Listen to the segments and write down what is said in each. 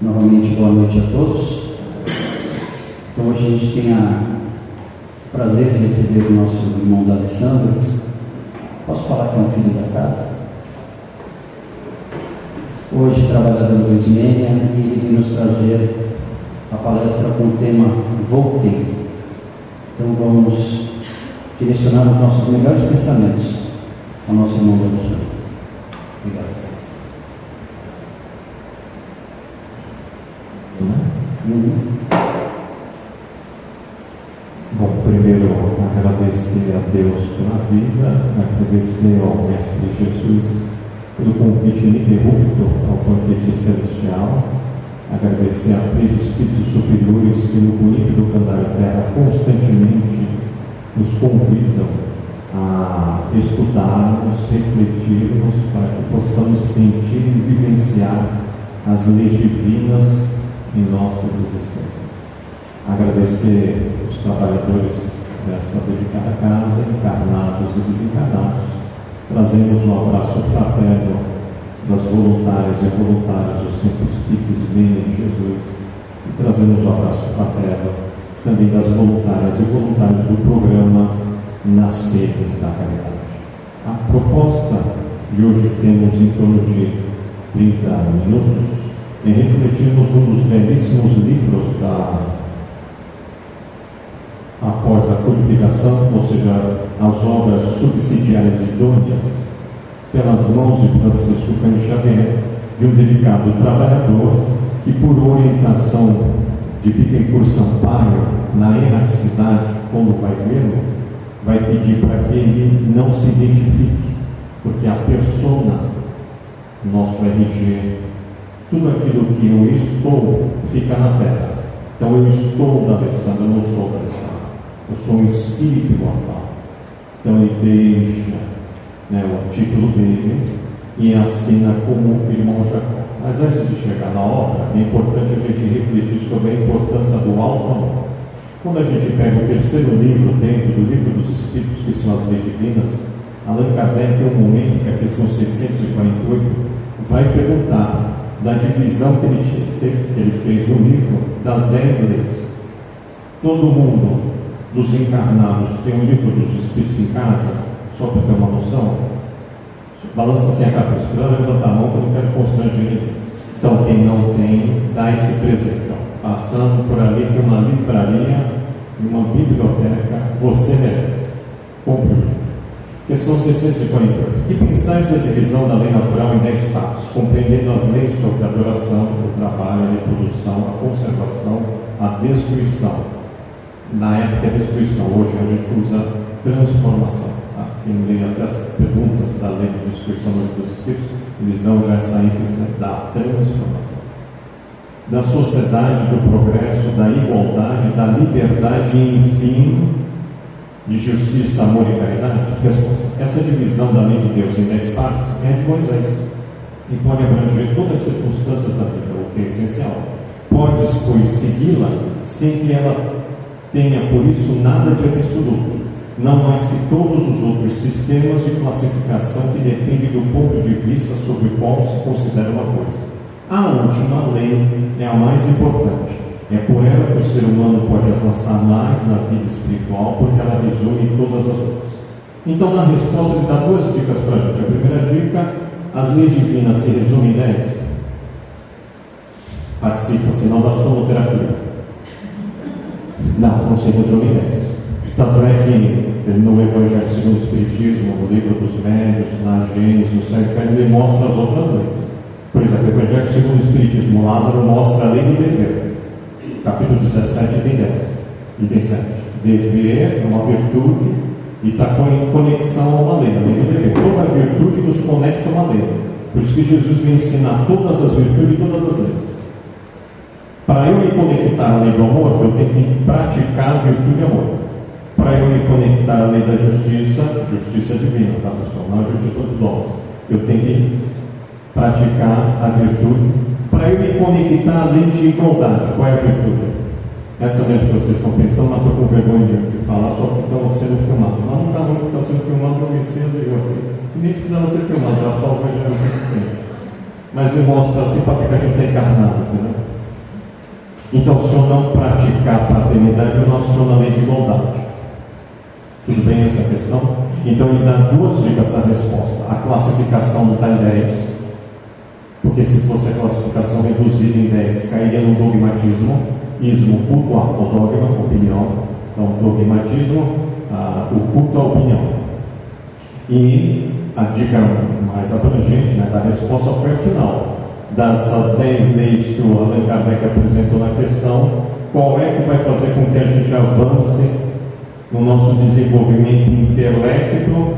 Novamente, boa noite a todos. Então, hoje a gente tem o prazer de receber o nosso irmão da Alessandro. Posso falar que é um filho da casa? Hoje, trabalhador do Ismênia, e ele vem nos trazer a palestra com o tema Voltei. Então, vamos direcionar os nossos melhores pensamentos ao nosso irmão da Alessandro. Obrigado. Bom, primeiro agradecer a Deus pela vida, agradecer ao Mestre Jesus pelo convite ininterrupto ao banquete celestial, agradecer a três espíritos superiores que no bonito do Candário Terra constantemente nos convidam a estudarmos, refletirmos, para que possamos sentir e vivenciar as leis divinas em nossas existências. Agradecer os trabalhadores dessa dedicada casa, encarnados e desencarnados. Trazemos um abraço fraterno das voluntárias e voluntários do Centro Espírita Ismênia de Jesus, e trazemos um abraço fraterno também das voluntárias e voluntários do programa Nas Redes da Caridade. A proposta de hoje, temos em torno de 30 minutos, e refletirmos um dos belíssimos livros após a codificação, ou seja, as obras subsidiárias idôneas, pelas mãos de Francisco Cândido Xavier, de um dedicado trabalhador que, por orientação de Bittencourt Sampaio, na erraticidade, quando vai vê-lo, vai pedir para que ele não se identifique, porque a persona, nosso RG, tudo aquilo que eu estou, fica na terra. Então eu estou da Alessandra, eu não sou da Alessandra. Eu sou um espírito imortal. Então ele deixa o título dele e assina como irmão Jacó. Mas antes de chegar na obra, é importante a gente refletir sobre a importância do auto-amor. Quando a gente pega o terceiro livro dentro do Livro dos Espíritos, que são as leis divinas, Allan Kardec, em um momento, que é a questão 648, vai perguntar da divisão que ele fez no livro das 10 leis. Todo mundo dos encarnados tem um livro dos Espíritos em casa, só para ter uma noção. Balança assim a cabeça, para levantar a mão, que eu não quero constranger ninguém. Então, quem não tem, dá esse presente. Passando por ali, tem uma livraria e uma biblioteca, você merece. Compre o livro. Questão 648. Que pensais da divisão da lei natural em 10 partes, compreendendo as leis sobre a adoração, o trabalho, a reprodução, a conservação, a destruição. Na época é destruição, hoje a gente usa transformação. Tá? Quem lê até as perguntas da lei de destruição dos Espíritos, eles dão já essa ênfase da transformação. Da sociedade, do progresso, da igualdade, da liberdade e, enfim, de justiça, amor e caridade. Essa divisão da lei de Deus em 10 partes é de Moisés e pode abranger todas as circunstâncias da vida, o que é essencial. Podes, pois, segui-la sem que ela tenha por isso nada de absoluto, não mais que todos os outros sistemas de classificação que dependem do ponto de vista sobre o qual se considera uma coisa. A última lei é a mais importante. É por ela que o ser humano pode avançar mais na vida espiritual, porque ela resume todas as outras. Então, na resposta, ele dá 2 dicas para a gente. A primeira dica: as leis divinas se resumem em 10. Participa, senão da sonoterapia. Não se resume em 10. Tanto é que no Evangelho segundo o Espiritismo, no Livro dos Médiuns, na Gênesis, no Céu e Inferno, ele mostra as outras leis. Por exemplo, o Evangelho segundo o Espiritismo, Lázaro mostra a lei do dever. Capítulo 17 tem 10 e tem 7. Dever é uma virtude e está em conexão a uma lei, a lei do dever. Toda virtude nos conecta a uma lei. Por isso que Jesus me ensina todas as virtudes e todas as leis. Para eu me conectar à lei do amor, eu tenho que praticar a virtude de amor. Para eu me conectar à lei da justiça, justiça divina, tá, pessoal? Não a justiça dos homens. Eu tenho que praticar a virtude. Para eu me conectar à lei de igualdade, qual é a virtude? Essa lei que vocês estão pensando, mas estou com vergonha de falar, só que estão sendo filmados. Mas não está ruim que está sendo filmado para vencer as eu. E nem precisava ser filmado, era só o Evangelho sempre. mas ele mostra assim para que a gente está encarnado, entendeu? Então, se eu não praticar a fraternidade, eu não aciono a lei de igualdade. Tudo bem essa questão? Então, ele dá duas dicas da resposta. A classificação não está em 10, porque se fosse a classificação reduzida em 10, cairia no dogmatismo, ismo, culto ao dogma, opinião. Então, dogmatismo, o culto à opinião. E a dica mais abrangente, né, da resposta foi a final. Dessas 10 leis que o Allan Kardec apresentou na questão, qual é que vai fazer com que a gente avance no nosso desenvolvimento intelecto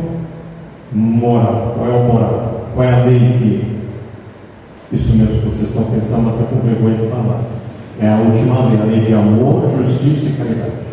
moral? Qual é o moral? Qual é a lei que... Isso mesmo que vocês estão pensando, até com vergonha de falar. É a última lei, a lei de amor, justiça e caridade.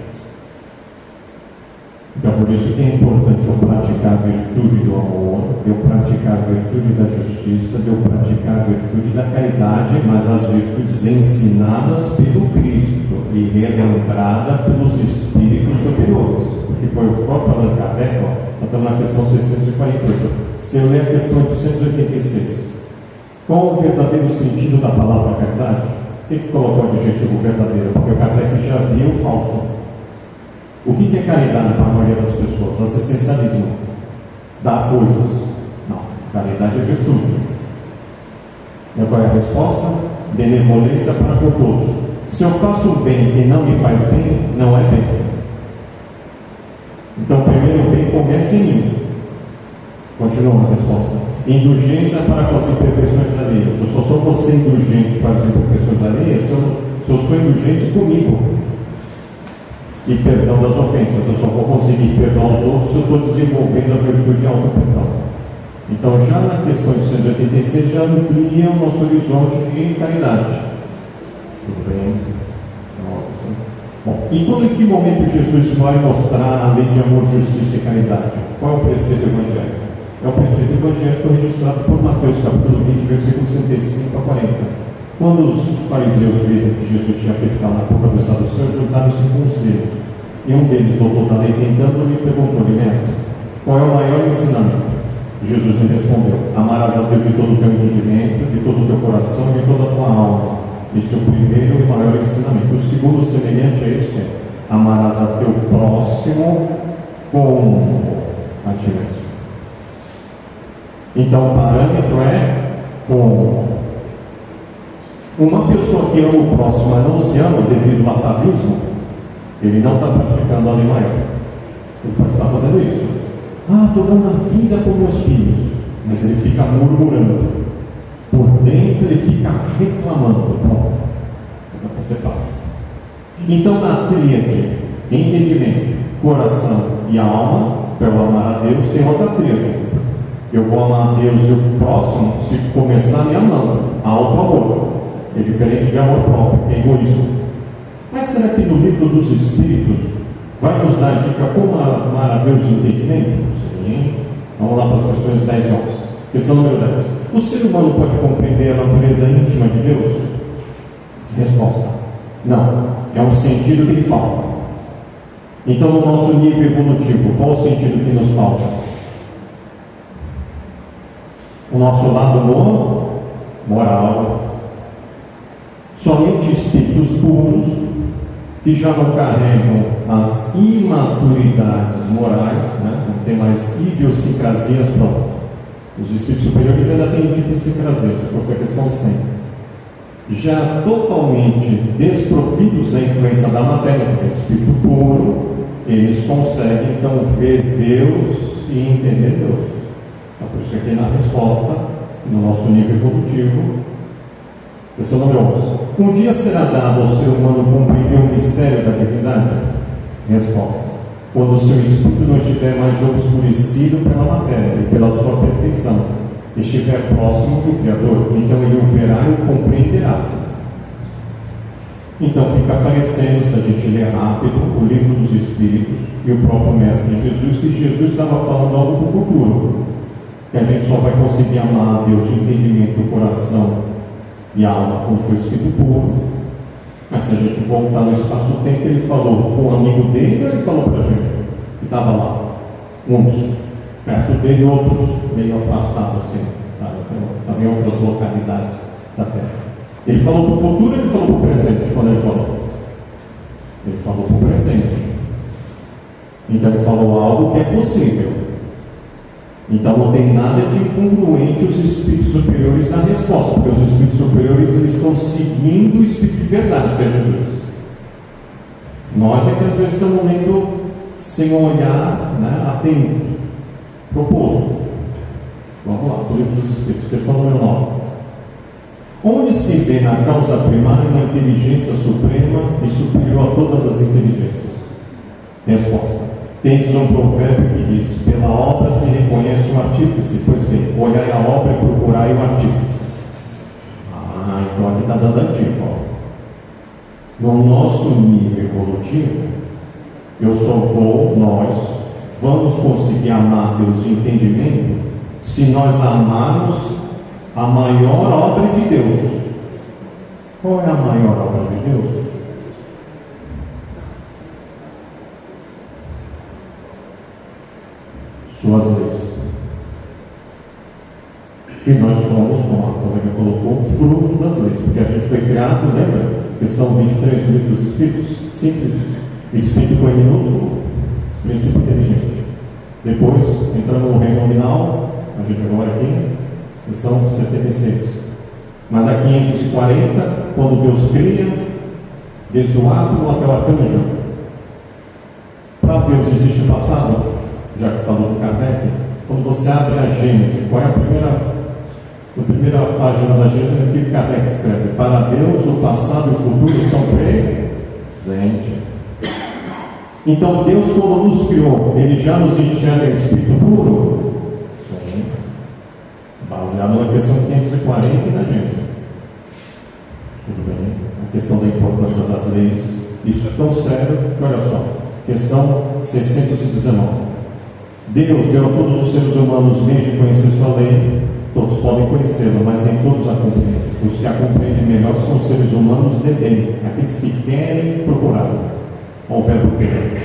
Então, por isso que é importante eu praticar a virtude do amor, eu praticar a virtude da justiça, eu praticar a virtude da caridade, mas as virtudes ensinadas pelo Cristo e relembrada pelos espíritos superiores. Porque foi o próprio Allan Kardec, nós estamos na questão 648. Se eu ler a questão 886, qual o verdadeiro sentido da palavra caridade? Tem que colocar o adjetivo verdadeiro, porque o Kardec já viu o falso. O que é caridade para a maioria das pessoas? Assistencialismo. Dar coisas. Não. Caridade é virtude. E qual é a resposta? Benevolência para com todos. Se eu faço o bem que não me faz bem, não é bem. Então, primeiro o bem começa em mim. Continua a resposta. Indulgência para com as imperfeições alheias. Eu só vou ser indulgente para as imperfeições alheias se eu sou indulgente comigo. E perdão das ofensas. Eu só vou conseguir perdoar os outros se eu estou desenvolvendo a virtude de auto-perdão. Então, já na questão de 186, já amplia o nosso horizonte de caridade. Tudo bem? Bom, e quando, em que momento Jesus vai mostrar a lei de amor, justiça e caridade? Qual é o preceito evangélico? É o preceito evangélico registrado por Mateus, capítulo 20, versículos 65 a 40. Quando os fariseus viram que Jesus tinha feito calar a boca dos saduceus, juntaram-se em conselho. E um deles, doutor da lei, tentando-lhe, perguntou-lhe: mestre, qual é o maior ensinamento? Jesus lhe respondeu: amarás a Deus de todo o teu entendimento, de todo o teu coração e de toda a tua alma. Este é o primeiro e maior ensinamento. O segundo, semelhante a este, é: amarás a teu próximo como a ti mesmo. Então, o parâmetro é como. Uma pessoa que ama o próximo, mas não se ama devido ao atavismo, ele não está praticando a lei maior. Ele pode estar fazendo isso. Estou dando a vida para os meus filhos, mas ele fica murmurando. Por dentro ele fica reclamando. Pronto, para ser parte. Então, na tríade, entendimento, coração e alma, para eu amar a Deus, tem outra tríade. Eu vou amar a Deus e o próximo se começar me amando. Auto-amor. É diferente de amor próprio, que é egoísmo. Mas será que no livro dos Espíritos vai nos dar a dica como amar a Deus em entendimento? Sim. Vamos lá para as questões 10 e 11. Questão número 10. O ser humano pode compreender a natureza íntima de Deus? Resposta: não. É um sentido que lhe falta. Então, no nosso nível evolutivo, qual o sentido que nos falta? O nosso lado moral. Somente espíritos puros, que já não carregam as imaturidades morais, né? Não tem mais idiosincrasias próprias. Os espíritos superiores ainda têm idiosincrasias, porque a questão 100. Já totalmente desprovidos da influência da matéria, porque é espírito puro, eles conseguem então ver Deus e entender Deus. Então, por isso aqui na resposta, no nosso nível evolutivo, questão número 11. Um dia será dado ao ser humano compreender o mistério da divindade? Resposta: quando o seu espírito não estiver mais obscurecido pela matéria e pela sua perfeição, estiver próximo do Criador, então ele o verá e o compreenderá. Então fica aparecendo, se a gente ler rápido, o livro dos Espíritos e o próprio Mestre Jesus, que Jesus estava falando algo para o futuro, que a gente só vai conseguir amar a Deus de entendimento do coração e a alma, como foi escrito puro. Mas se a gente voltar no espaço-tempo, ele falou com um amigo dele, ou ele falou para a gente que estava lá, uns perto dele, outros meio afastados assim, tá em outras localidades da terra. Ele falou para o futuro, ele falou para o presente, quando ele falou. Ele falou para o presente. Então ele falou algo que é possível. Então não tem nada de incongruente os espíritos superiores na resposta, porque os espíritos superiores eles estão seguindo o espírito de verdade, que é Jesus. Nós é que às vezes estamos lendo sem olhar, atento, proposto. Vamos lá, o livro dos Espíritos, questão número 9. Onde se vê na causa primária uma inteligência suprema e superior a todas as inteligências? Resposta. Tendes um provérbio que diz: pela obra se reconhece o artífice. Pois bem, olhai a obra e procurai o artífice. Então aqui está dando a dica. No nosso nível evolutivo, nós vamos conseguir amar Deus em entendimento se nós amarmos a maior obra de Deus. Qual é a maior obra de Deus? Suas leis. E nós somos, como a colega colocou, fruto das leis, porque a gente foi criado, lembra? Questão 23 do livro dos Espíritos, simples, Espírito com minúsculo, princípio inteligente. Depois, entrando no reino nominal, a gente agora aqui, questão 76. Mas na 540, quando Deus cria, desde o átomo até o arcanjo, para Deus existe o passado, já que falou do Kardec. Quando você abre a Gênesis, qual é a primeira página da Gênesis? É que Kardec escreve: para Deus o passado e o futuro são presentes. Então Deus, quando nos criou, Ele já nos enxerga em espírito puro? Sim. Baseado na questão 540 e na Gênesis. Tudo bem? A questão da importância das leis. Isso é tão sério que, olha só, questão 619. Deus deu a todos os seres humanos meios de conhecer sua lei. Todos podem conhecê-la, mas nem todos a compreendem. Os que a compreendem melhor são os seres humanos de bem, aqueles que querem procurá-la. Ao verbo querer.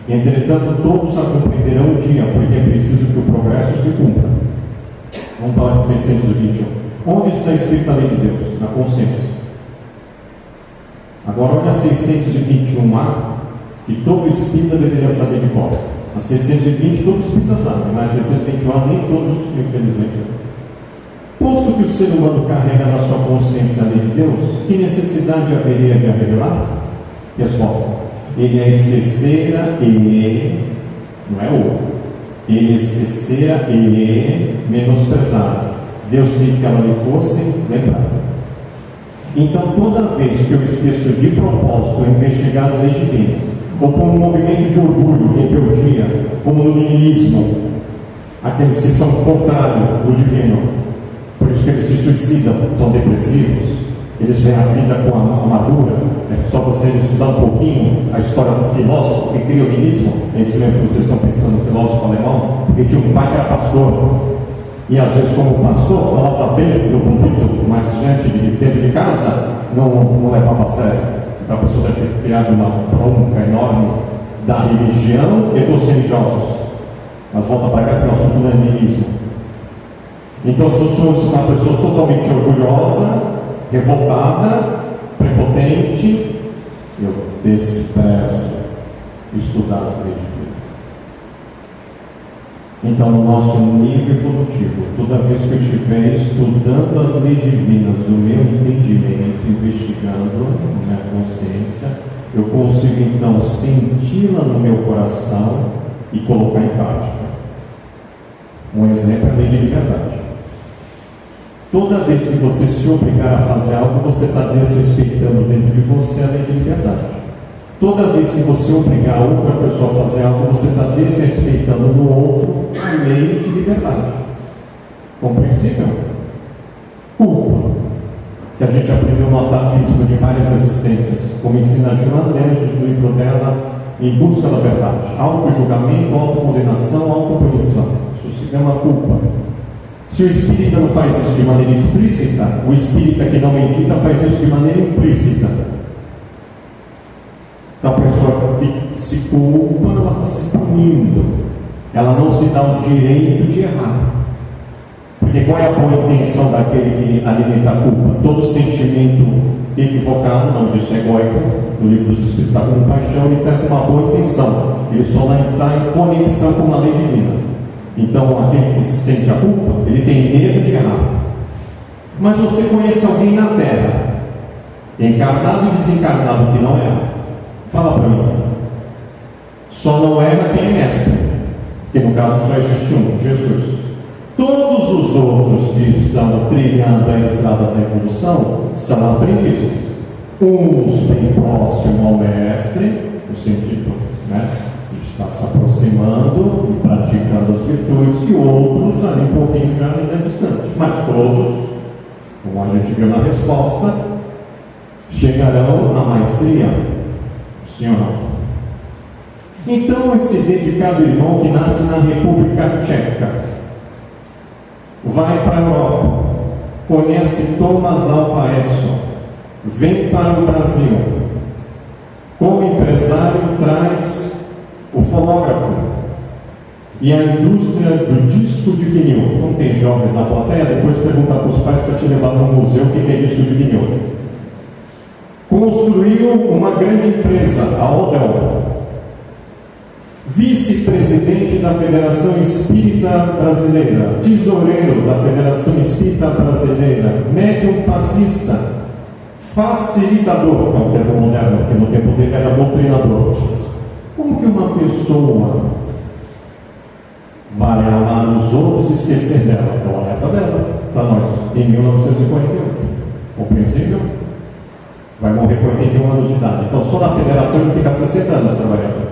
Entretanto, todos a compreenderão um dia, porque é preciso que o progresso se cumpra. Vamos falar de 621. Onde está escrita a lei de Deus? Na consciência. Agora olha a 621A, que todo espírita deveria saber de qual. A 620 todo espírita sabe, mas a 621A nem todos, infelizmente. Posto que o ser humano carrega na sua consciência a lei de Deus, que necessidade haveria de a revelar? Resposta. Ele a esquecera e, não é o, ele esquecera e menosprezara. Deus quis que ela lhe fosse lembrada. Então, toda vez que eu esqueço de propósito investigar as leis divinas, ou com um movimento de orgulho, rebeldia, como no niilismo, aqueles que são contrários do divino, por isso que eles se suicidam, são depressivos, eles veem a vida com a amargura. É só você estudar um pouquinho a história do filósofo que cria o niilismo. É esse mesmo que vocês estão pensando no filósofo alemão, porque tinha um pai que era pastor, e às vezes, como pastor, falava bem do púlpito, mas gente de dentro de casa não levava a sério. Então a pessoa deve ter criado uma bronca enorme da religião e dos religiosos. Mas volta para cá que o assunto não é niilismo. Então, se eu sou uma pessoa totalmente orgulhosa, revoltada, prepotente, eu desprezo estudar as leis divinas. Então, no nosso nível evolutivo, toda vez que eu estiver estudando as leis divinas do meu entendimento, investigando na minha consciência, eu consigo então senti-la no meu coração e colocar em prática. Um exemplo é a lei de liberdade. Toda vez que você se obrigar a fazer algo, você está desrespeitando dentro de você a lei de liberdade. Toda vez que você obrigar outra pessoa a fazer algo, você está desrespeitando no outro a lei de liberdade. Compreensível? Culpa, que a gente aprendeu no atavismo de várias existências, como ensina Joana Neves no livro dela, Em Busca da Verdade. Auto-julgamento, autocondenação, autopunição. Isso se chama culpa. Se o espírita não faz isso de maneira explícita, o espírita que não medita faz isso de maneira implícita. Então a pessoa que se culpa, ela está se punindo. Ela não se dá o direito de errar. Por Porque qual é a boa intenção daquele que alimenta a culpa? Todo sentimento equivocado, não disso é egóico, no livro dos Espíritos está com paixão, ele está com uma boa intenção, ele só está em conexão com uma lei divina. Então aquele que sente a culpa, ele tem medo de errar. Mas você conhece alguém na Terra, encarnado e desencarnado, que não erra? Fala para mim. Só não erra quem é mestre, que no caso só existe um, Jesus. Todos os outros que estão trilhando a estrada da evolução são aprendizes. Uns bem próximos ao mestre, no sentido, né, que está se aproximando e praticando as virtudes, e outros ali um pouquinho já ainda distante. Mas todos, como a gente viu na resposta, chegarão à maestria. Sim ou não? Então, esse dedicado irmão que nasce na República Tcheca vai para a Europa, conhece Thomas Alva Edison, vem para o Brasil, como empresário traz o fonógrafo e a indústria do disco de vinil. Não tem jovens na plateia? Depois pergunta para os pais para te levar no museu o que é disco de vinil. Construiu uma grande empresa, a Odell, vice-presidente da Federação Espírita Brasileira, tesoureiro da Federação Espírita Brasileira, médium passista, facilitador, que é um termo moderno, porque no tempo dele era doutrinador. Como que uma pessoa vai amar os outros e esquecer dela? É o alerta dela, para nós, em 1948. Compreensível? Vai morrer com 81 anos de idade. Então, só na federação ele fica 60 anos trabalhando.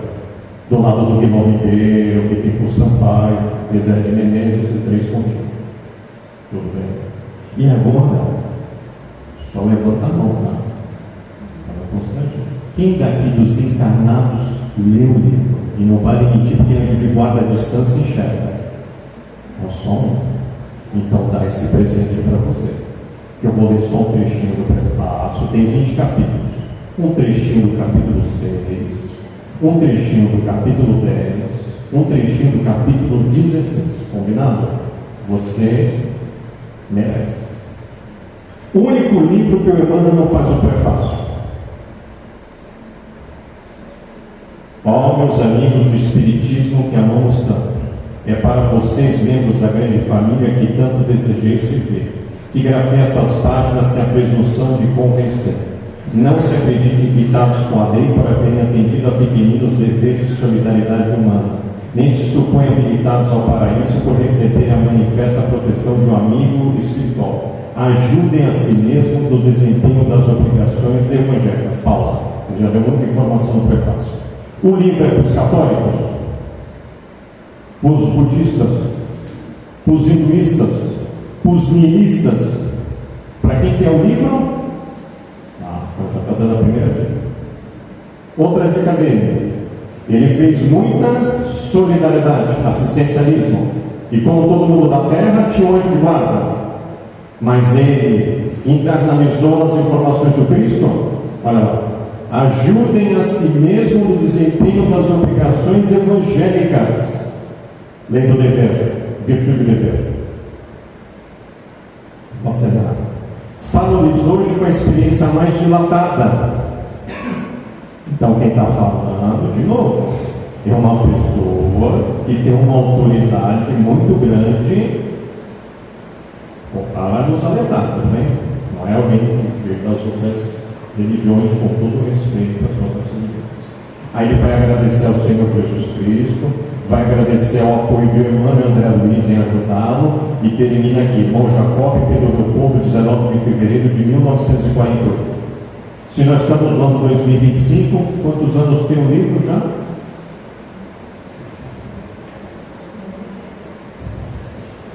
Do lado do Guilherme Ribeiro, que tem por Sampaio, Bezerra de Menezes, esses três pontinhos. Tudo bem? E agora, só levanta a mão, tá? Para constranger. Quem daqui dos encarnados leu o livro? E não vale mentir, porque anjo de guarda a distância enxerga. É só um. Então dá esse presente para você. Que eu vou ler só um trechinho do prefácio. Tem 20 capítulos. Um trechinho do capítulo 6. Um trechinho do capítulo 10, um trechinho do capítulo 16, combinado? Você merece. O único livro que o Emmanuel não faz o prefácio. Ó, meus amigos do Espiritismo que amamos tanto, é para vocês, membros da grande família, que tanto desejei se ver, que gravei essas páginas sem a presunção de convencer. Não se acreditem invitados com a lei para verem atendido a pequeninos deveres de solidariedade humana, nem se supõem habilitados ao paraíso por receberem a manifesta proteção de um amigo espiritual. Ajudem a si mesmo no desempenho das obrigações evangélicas. Pausa. Já deu muita informação no prefácio. O livro é para os católicos, para os budistas, para os hinduístas, para os nihilistas. Para quem quer o livro? Já está dando a primeira dica. Outra dica dele: ele fez muita solidariedade, assistencialismo, e como todo mundo da terra tinha um anjo de guarda, mas ele internalizou as informações do Cristo. Olha lá: ajudem a si mesmo no desempenho das obrigações evangélicas. Lei do dever, virtude do dever. Nossa, falo-lhes hoje com a experiência mais dilatada. Então, quem está falando, de novo, é uma pessoa que tem uma autoridade muito grande para nos alertar também. Não é alguém que veio das outras religiões, com todo respeito às outras religiões. Aí ele vai agradecer ao Senhor Jesus Cristo, vai agradecer ao apoio de Emmanuel André Luiz em ajudá-lo, e termina aqui: irmão Jacob, Pedro Leopoldo, 19 de fevereiro de 1948. Se nós estamos no ano 2025, quantos anos tem o livro já?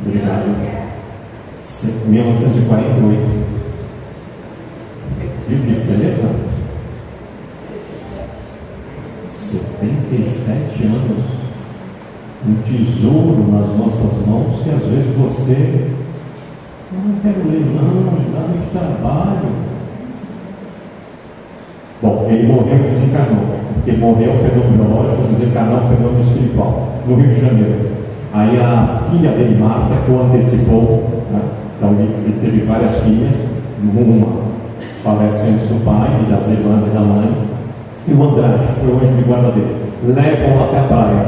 Obrigado. 1948. Viu que beleza? 77 anos. Um tesouro nas nossas mãos que às vezes você não quero ler, não, dá muito trabalho. Bom, ele morreu e desencarnou, porque morreu o fenômeno biológico, desencarnou o fenômeno espiritual, no Rio de Janeiro. Aí a filha dele, Marta, que o antecipou, né? Então ele teve várias filhas, uma falece antes do pai e das irmãs e da mãe, e o Andrade, que foi o anjo de guarda dele, levam até a praia.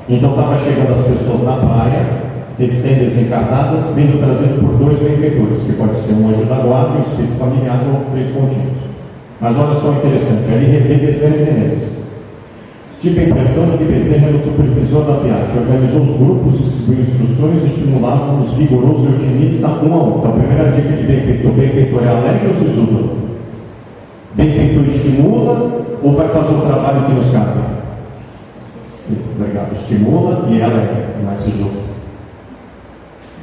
Então estava chegando as pessoas na praia, recém-desencarnadas, vindo trazido por dois benfeitores, que pode ser um anjo da guarda, um espírito familiar ou três contínuos. Mas olha só o interessante, ele revê Bezerra e Menezes. Tive a impressão de que Bezerra era o supervisor da viagem, organizou os grupos, distribuiu instruções e estimulava os vigorosos e otimistas um a um. Então, a primeira dica de benfeitor: benfeitor é alegre ou sisudo? Benfeitor estimula ou vai fazer o trabalho que nos cabe? Obrigado. Estimula e é alegre, não é sisudo.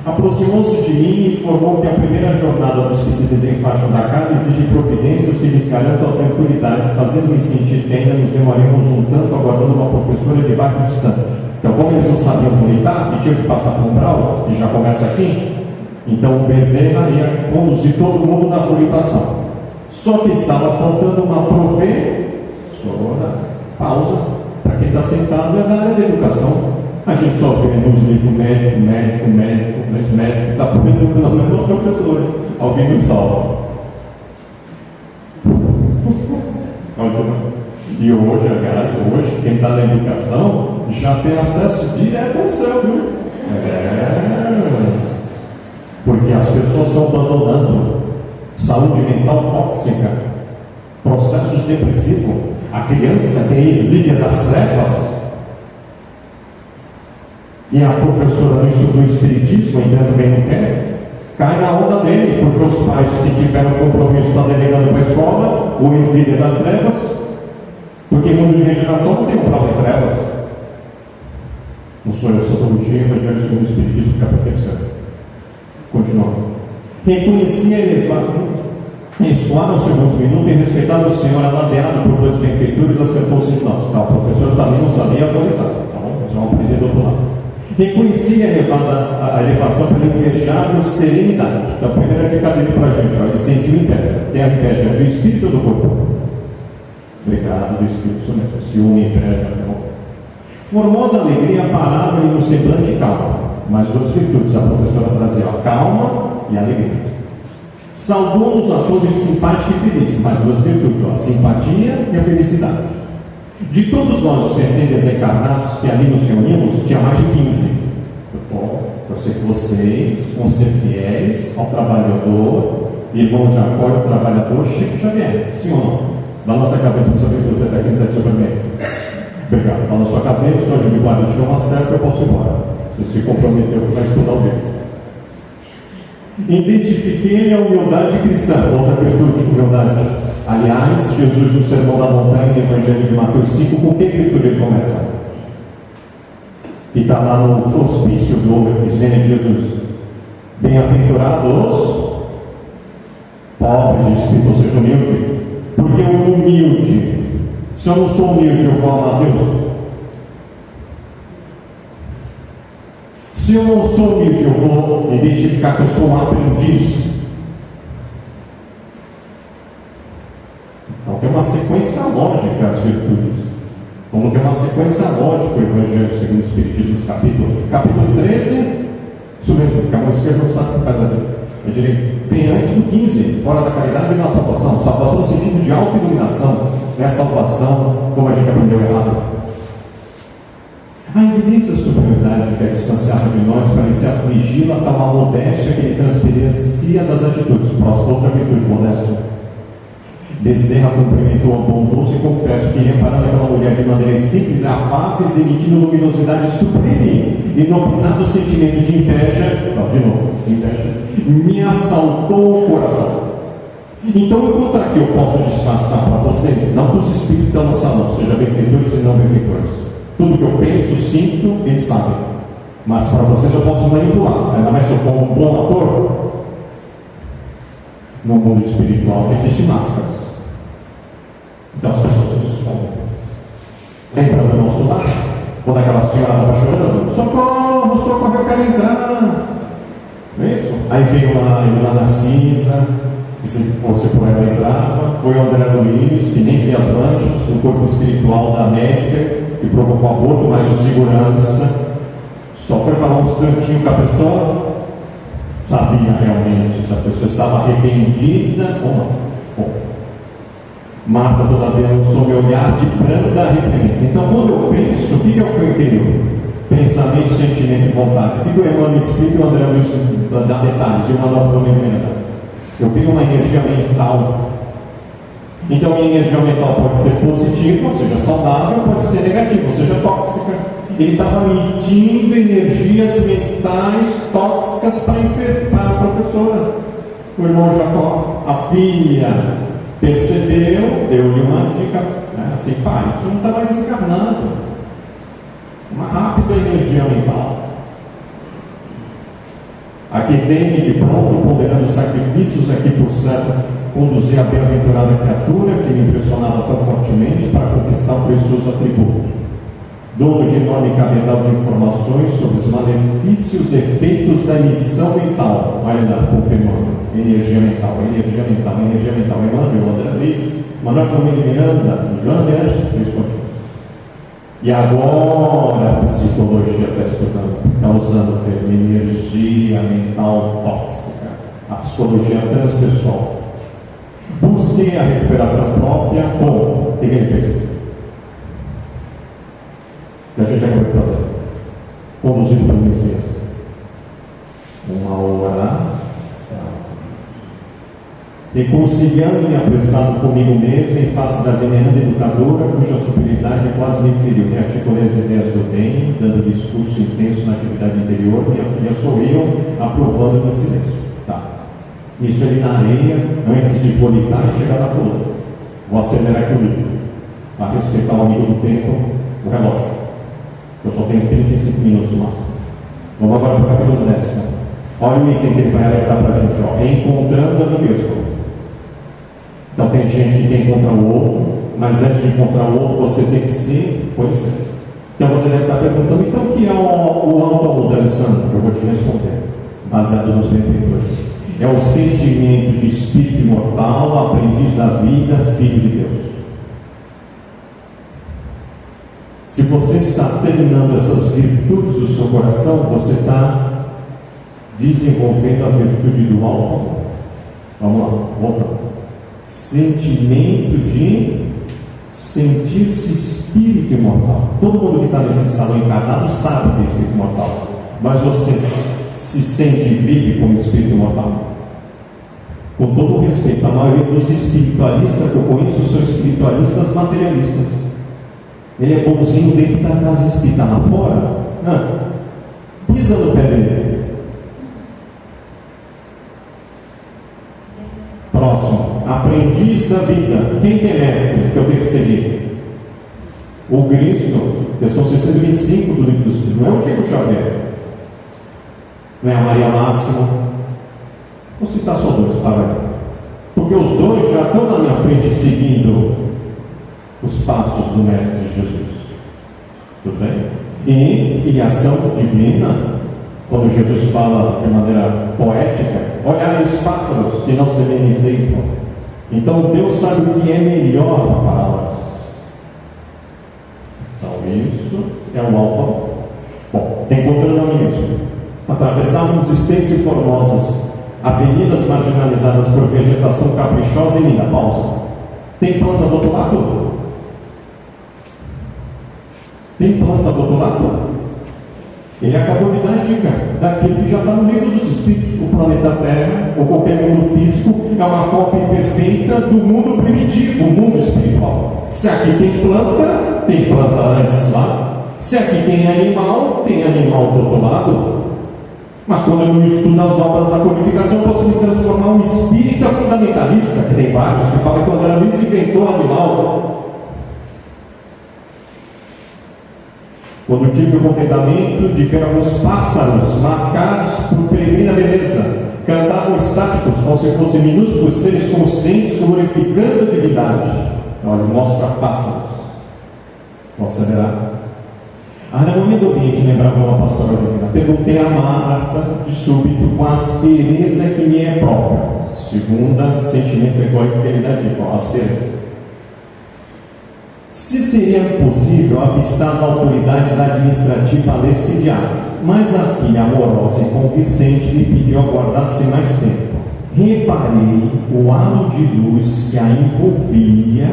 Aproximou-se de mim e informou que a primeira jornada dos que se desenfaixam da carga exige providências que lhes garantam a tranquilidade, fazendo-me sentir que ainda nos demoremos um tanto aguardando uma professora de bairro distante. Então, como eles não sabiam vomitar e tinham que passar por um brau, que já começa aqui, então o Bezerra ia conduzir todo mundo na vomitação. Só que estava faltando uma professora, pausa, para quem está sentado é da área da educação. A gente só vê nos livros mas médico está preso pelo menos o professor. Alguém nos salva. E hoje, aliás, quem está na educação já tem acesso direto ao céu, viu? Porque as pessoas estão abandonando saúde mental tóxica, processos depressivos. A criança que é ex-líder das trevas. E a professora não estudou espiritismo, ainda também não quer, cai na onda dele, porque os pais que tiveram compromisso estão delegando para a escola, o ex-líder das trevas, porque mundo de regeneração não tem um plano de trevas. Não sou eu, Santologia, Evangelho segundo o Espiritismo, capítulo 3. Continuando. Reconhecia elevado, escoaram-se alguns minutos e respeitado o Senhor, aladeado por dois benfeitores, acertou-se de nós. Tá, o professor também não sabia vomitar, tá bom? Nós vamos aprender do outro lado. Reconhecia a elevação pela invejável serenidade. Então, a primeira dica dele para a gente, ó, ele sentiu inveja. Tem a inveja do espírito ou do corpo? Obrigado, do espírito mesmo. Ciúme, inveja, tá bom. Formosa alegria parava-lhe no semblante calmo. Mais duas virtudes, a professora trazia, ó, calma e alegria. Saudou-nos a todos simpática e feliz. Mais duas virtudes, ó, a simpatia e a felicidade. De todos nós, os recém-desencarnados que ali nos reunimos, tinha mais de 15. Eu sei que vocês vão ser fiéis ao trabalhador, irmão Jacó é o trabalhador Chico Xavier, sim ou não? Balança a cabeça para saber se você está aqui no teto sobre mim. Obrigado. Balança a cabeça, o senhor de guarda tirou uma certa, eu posso ir embora. Você se comprometeu que vai estudar o livro. Identifiquei a humildade cristã, outra virtude, humildade. Aliás, Jesus, no Sermão da Montanha, no Evangelho de Mateus 5, com que virtude ele começa? Que está lá no frontispício do Esvênia de Jesus. Bem-aventurados pobres de espírito, ou seja, humilde. Porque o humilde, se eu não sou humilde, eu vou amar Deus? Se eu não sou humilde, eu vou identificar que eu sou um aprendiz. Então tem uma sequência lógica as virtudes. Como tem uma sequência lógica o Evangelho segundo o Espiritismo, capítulo 13, isso mesmo, que a mão esquerda não sabe o que faz ali. Eu diria, vem antes do 15, fora da caridade vem a salvação. Salvação no sentido de auto-iluminação, não é salvação como a gente aprendeu errado. A evidência de superioridade que a distanciava de nós parecia afligi-la a tal modéstia que ele transparecia das atitudes. Próximo, outra virtude, modéstia. Bezerra cumprimentou a bondoso e confesso que reparando aquela mulher de maneira simples, afáveis, emitindo luminosidade sublime, inopinado sentimento de inveja, de novo, inveja, me assaltou o coração. Então, enquanto aqui eu posso disfarçar para vocês, não dos espíritos da nossa mão, seja benfeitores e não benfeitores. Tudo que eu penso, sinto, eles sabem. Mas para vocês eu posso manipular, ainda mais se eu for um bom ator. No mundo espiritual não existem máscaras. Então as pessoas se escondem. Lembra do nosso lar? Quando aquela senhora estava chorando, socorro, socorro, eu quero entrar. Não é isso? Aí veio uma Narcisa, que se fosse por ela entrava, foi o André Luiz, que nem via as manchas, o corpo espiritual da médica, que provocou aborto, mas o segurança Só foi falar um instantinho com a pessoa, sabia realmente se a pessoa estava arrependida ou não. Bom, Marta, todavia, lançou meu olhar de branda arrependimento. Então, quando eu penso, o que é o que eu interior? Pensamento, sentimento e vontade. O que o Emmanuel explica e o André Luiz dá detalhes, e o Manuel falou eu tenho uma energia mental. Então, a minha energia mental pode ser positiva, ou seja, saudável, pode ser negativa, ou seja, tóxica. Ele estava medindo energias mentais tóxicas para a professora. O irmão Jacó, a filha, percebeu, deu-lhe uma dica, né? Assim, pai, isso não está mais encarnado. Uma rápida energia mental. Aqui tem de pronto, ponderando os sacrifícios, aqui por certo, conduzir a bem-aventurada criatura que me impressionava tão fortemente para conquistar o precioso atributo. Dono de enorme cabedal de informações sobre os malefícios efeitos da emissão mental. Olha lá, confirmando. Energia mental, energia mental, energia mental. Emmanuel, André Luiz, Manuel Flamengo Miranda, Joana de Anjos, 3 pontos. E agora a psicologia está estudando, está usando o termo energia mental tóxica. A psicologia transpessoal. Busquem a recuperação própria. Bom, o que ele fez? Que a gente acabou de fazer. Conduzido pelo Messias. Uma oração. Reconciliando-me apressado comigo mesmo em face da veneranda educadora, cuja superioridade quase me feriu. Me articulei as ideias do bem, dando discurso intenso na atividade interior. Minha filha sorriu, aprovando-me em silêncio. Tá. Isso ali na areia, antes de volitar e chegar na coluna. Vou acelerar aqui o livro, para respeitar o amigo do tempo, o relógio. Eu só tenho 35 minutos no máximo. Vamos agora para o capítulo 10. Olha o item que ele vai alertar para a gente, ó. Encontrando a mim mesmo. Então tem gente que quer encontrar o outro, mas antes de encontrar o outro, você tem que se conhecer. Então você deve estar perguntando, então o que é o autoamor, Alessandro? Eu vou te responder, baseado nos benfeitores. É o sentimento de espírito imortal, aprendiz da vida, filho de Deus. Se você está terminando essas virtudes do seu coração, você está desenvolvendo a virtude do alto. Vamos lá, voltando. Sentimento de sentir-se espírito imortal. Todo mundo que está nesse salão encarnado sabe que é espírito imortal. Mas você se sente e vive como espírito imortal? Com todo o respeito, a maioria dos espiritualistas que eu conheço são espiritualistas materialistas. Ele é bonzinho dentro da casa espírita, lá fora, não. Pisa no pé dele. Próximo, aprendiz da vida. Quem tem mestre que eu tenho que seguir? O Cristo, questão 625 do livro dos Espíritos. Não é o Chico Xavier, não é a Maria Máxima. Vou citar só dois, para aí. Porque os dois já estão na minha frente seguindo os passos do Mestre Jesus. Tudo bem? E filiação divina, quando Jesus fala de maneira poética, olhai os pássaros que não se benizeiam. Então Deus sabe o que é melhor para nós. Então isso é o alto. Bom, encontrando a mim mesmo. Atravessávamos extensas e formosas avenidas marginalizadas por vegetação caprichosa e linda. Pausa. Tem planta do outro lado? Tem planta do outro lado? Ele acabou de dar a dica daquilo que já está no livro dos Espíritos. O planeta Terra, ou qualquer mundo físico, é uma cópia perfeita do mundo primitivo, o mundo espiritual. Se aqui tem planta antes lá. Se aqui tem animal do outro lado. Mas quando eu não estudo as obras da codificação, eu posso me transformar em um espírita fundamentalista, que tem vários, que fala que o André Luiz inventou animal. Quando tive o contentamento de ver alguns pássaros marcados por peregrina beleza, cantavam estáticos, como se fossem minúsculos seres conscientes glorificando a divindade. Olha, mostra pássaros. Vou acelerar. A harmonia do ambiente lembrava uma pastoral divina. Perguntei a Marta de súbito com a aspereza que me é própria. Segunda, sentimento egóico que ele dá dica, aspereza. se seria possível avistar as autoridades administrativas lecidiadas, mas a filha amorosa e convincente lhe pediu aguardasse mais tempo. Reparei o halo de luz que a envolvia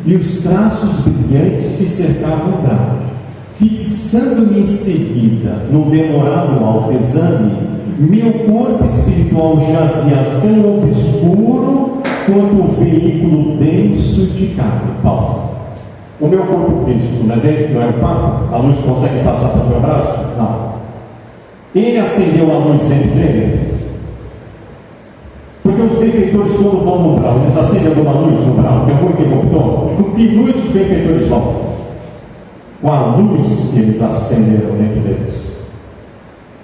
e os traços brilhantes que cercavam o traje. Fixando-me em seguida no demorado autoexame, meu corpo espiritual jazia tão obscuro quanto o veículo denso de carne. Pausa. O meu corpo físico não é opaco? A luz consegue passar pelo meu braço? Não. Ele acendeu a luz dentro dele? Porque os benfeitores, quando vão no umbral, eles acendem alguma luz no umbral? Tem algum interruptor? Com que luz os benfeitores vão? Com a luz que eles acenderam dentro deles.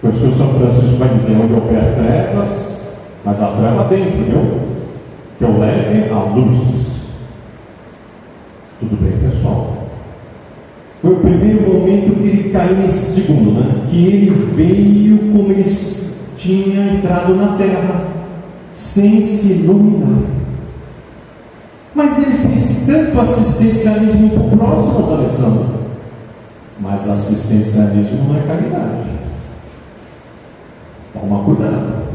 Por isso que o São Francisco vai dizer: onde houver trevas, mas a treva dentro, viu? Que eu leve a luz. Tudo bem, pessoal? Foi o primeiro momento que ele caiu nesse segundo, né? Que ele veio como ele tinha entrado na terra, sem se iluminar. Mas ele fez tanto assistencialismo muito próximo da Alessandra. Mas assistencialismo não é caridade. Toma cuidado.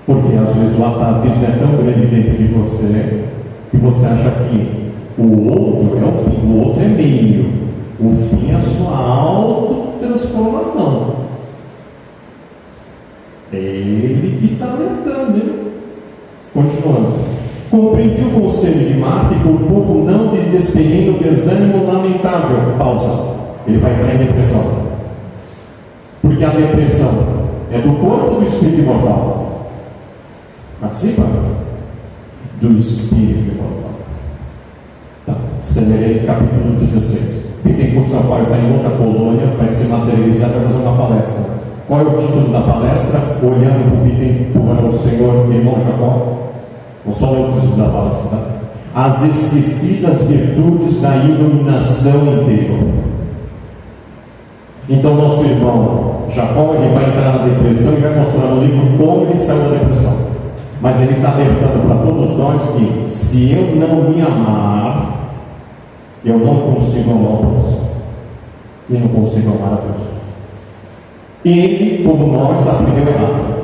Porque às vezes o atavismo é tão grande dentro de você que você acha que o outro é o fim, o outro é meio. O fim é a sua autotransformação. Ele que está alertando, hein? Continuando. Compreendi o conselho de Marta e por pouco não lhe despenhei no desânimo lamentável. Pausa. Ele vai entrar em depressão. Porque a depressão é do corpo ou do espírito imortal? Participa? Do espírito imortal. Tá. Semerei capítulo 16. Pittencourt Sampaio está em outra colônia, vai ser materializado, vai fazer uma palestra. Qual é o título da palestra? Olhando para o Pittencourt, o Senhor irmão Jacó. Vou só ler o título da palestra, tá? As esquecidas virtudes da iluminação interior. Então, nosso irmão Jacó, ele vai entrar na depressão e vai mostrar no livro como ele saiu da depressão. Mas ele está alertando para todos nós que, se eu não me amar, eu não consigo amar o próximo. E não consigo amar a Deus. Ele, como nós, aprendeu errado.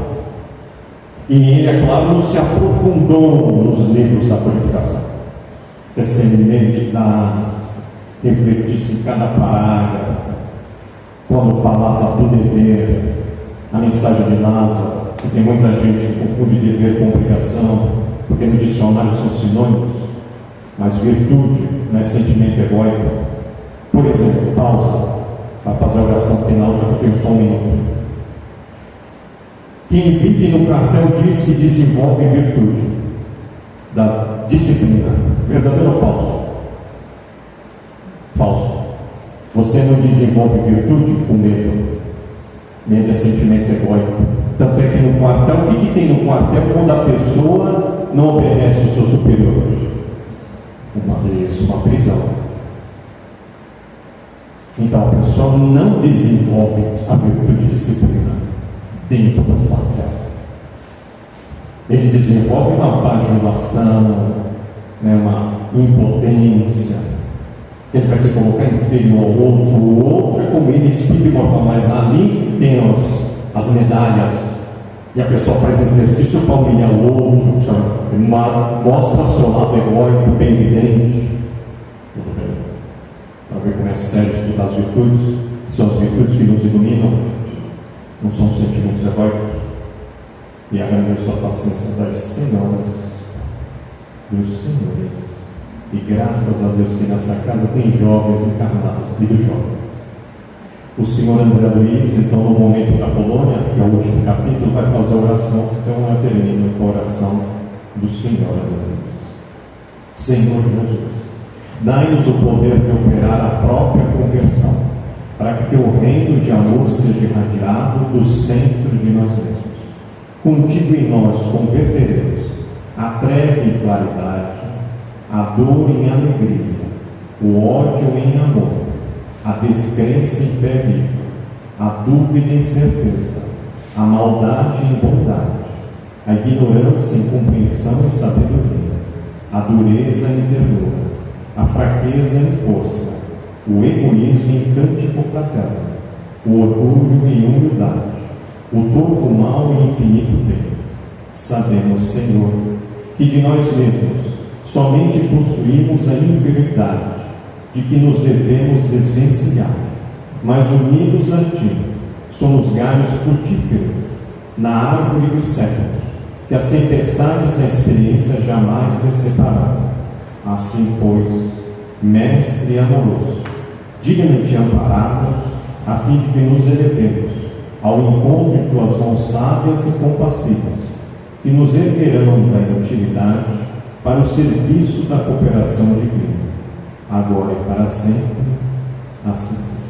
E ele, é claro, não se aprofundou nos livros da purificação. Serenidades, refletisse em cada parágrafo. Quando falava do dever, a mensagem de Lázaro, que tem muita gente que confunde dever com obrigação, porque no dicionário são sinônimos, mas virtude não é sentimento egóico. Por exemplo, pausa, para fazer a oração final, já que eu tenho só um minuto. Quem vive no cartel diz que desenvolve virtude da disciplina. Verdadeiro ou falso? Falso. Você não desenvolve virtude com medo. Medo é sentimento egóico. Tanto é que no quartel, o que tem no quartel quando a pessoa não obedece o seu superior? Uma prisão. Então a pessoa não desenvolve a virtude de disciplina dentro do quartel. Ele desenvolve uma bajulação, uma impotência. Ele vai se colocar inferior ao outro. O outro é como ele, espírito imortal, mas ali tem as medalhas. E a pessoa faz exercício para humilhar o outro, mostra seu lado egóico bem evidente. Tudo bem. Para ver como é sério estudar as virtudes. São as virtudes que nos iluminam, não são sentimentos egóicos. E a grandiosa paciência das senhoras, dos senhores. E graças a Deus que nessa casa tem jovens encarnados e dos jovens. O senhor André Luiz, então, no momento da colônia, que é o último capítulo, vai fazer a oração. Então eu termino com a oração do Senhor André Luiz. Senhor Jesus, dai-nos o poder de operar a própria conversão, para que teu reino de amor seja irradiado do centro de nós mesmos. Contigo em nós converteremos a treva em claridade, a dor em alegria, o ódio em amor, a descrença em fé viva, a dúvida em certeza, a maldade em bondade, a ignorância em compreensão e sabedoria, a dureza em ternura, a fraqueza em força, o egoísmo em cântico fraterno, o orgulho em humildade, o torvo mal em infinito bem. Sabemos, Senhor, que de nós mesmos somente possuímos a inferioridade, de que nos devemos desvencilhar, mas unidos a Ti, somos galhos frutíferos na árvore dos séculos, que as tempestades da experiência jamais lhes separarão. Assim, pois, Mestre amoroso, digna-te amparar-nos, a fim de que nos elevemos ao encontro de Tuas mãos sábias e compassivas, que nos erguerão da inutilidade para o serviço da cooperação divina, agora e para sempre. Assim seja.